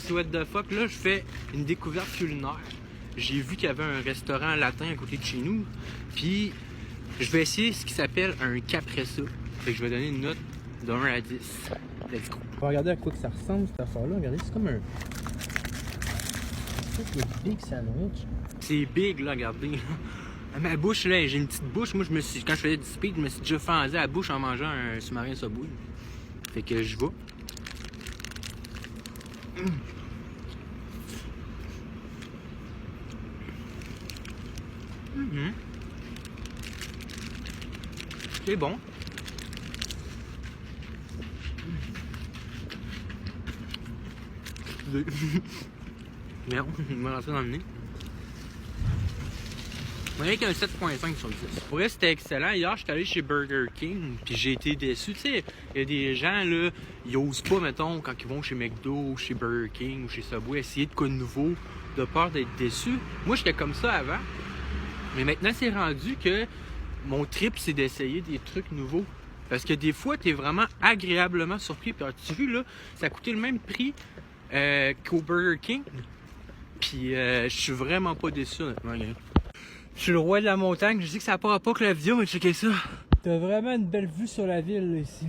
C'est what the fuck, là, je fais une découverte culinaire. J'ai vu qu'il y avait un restaurant latin à côté de chez nous, puis je vais essayer ce qui s'appelle un capressa. Fait que je vais donner une note de 1 à 10. Let's go. On va regarder à quoi que ça ressemble, cette affaire-là. Regardez, c'est comme un... C'est un big sandwich. C'est big, là, regardez. À ma bouche, là, j'ai une petite bouche. Moi, quand je faisais du speed, je me suis déjà fendu à la bouche en mangeant un sous-marin Subway. Fait que je vais. C'est bon. Merde, il m'a lancé dans le nez. On dirait qu'il y a un 7.5 sur 10. Pour vrai, c'était excellent. Hier, j'étais allé chez Burger King, puis j'ai été déçu. Tu sais, il y a des gens, là, ils osent pas, mettons, quand ils vont chez McDo, ou chez Burger King, ou chez Subway, essayer de quoi de nouveau, de peur d'être déçu. Moi, j'étais comme ça avant. Mais maintenant, c'est rendu que mon trip, c'est d'essayer des trucs nouveaux. Parce que des fois, t'es vraiment agréablement surpris. Puis, as-tu vu, là, ça a coûté le même prix qu'au Burger King. Puis, je suis vraiment pas déçu, honnêtement. Je suis le roi de la montagne. Je sais que ça n'a pas rapport avec la vidéo, mais checkez ça. T'as vraiment une belle vue sur la ville, là, ici.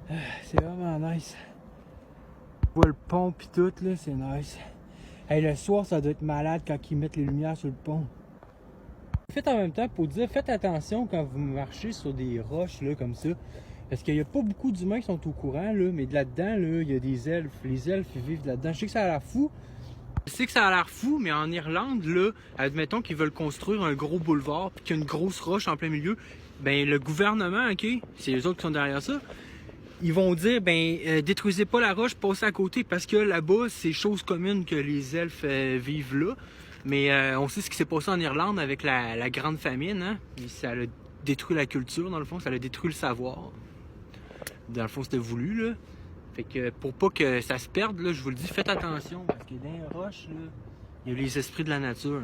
Là. C'est vraiment nice. Tu vois le pont pis tout, là, c'est nice. Hey, le soir, ça doit être malade quand ils mettent les lumières sur le pont. Faites en même temps pour dire, faites attention quand vous marchez sur des roches, là, comme ça. Parce qu'il n'y a pas beaucoup d'humains qui sont au courant, là, mais là-dedans, là, il y a des elfes. Les elfes, ils vivent là-dedans. Je sais que ça a l'air fou. Je sais que ça a l'air fou, mais en Irlande, là, admettons qu'ils veulent construire un gros boulevard puis qu'il y a une grosse roche en plein milieu, ben le gouvernement, ok, c'est les autres qui sont derrière ça, ils vont dire, détruisez pas la roche, passez à côté, parce que là-bas, c'est chose commune que les elfes vivent là. Mais on sait ce qui s'est passé en Irlande avec la grande famine, hein? Puis ça a détruit la culture, dans le fond, ça a détruit le savoir. Dans le fond, c'était voulu, là. Fait que pour pas que ça se perde, là, je vous le dis, faites attention, parce que dans les roches, là, il y a les esprits de la nature.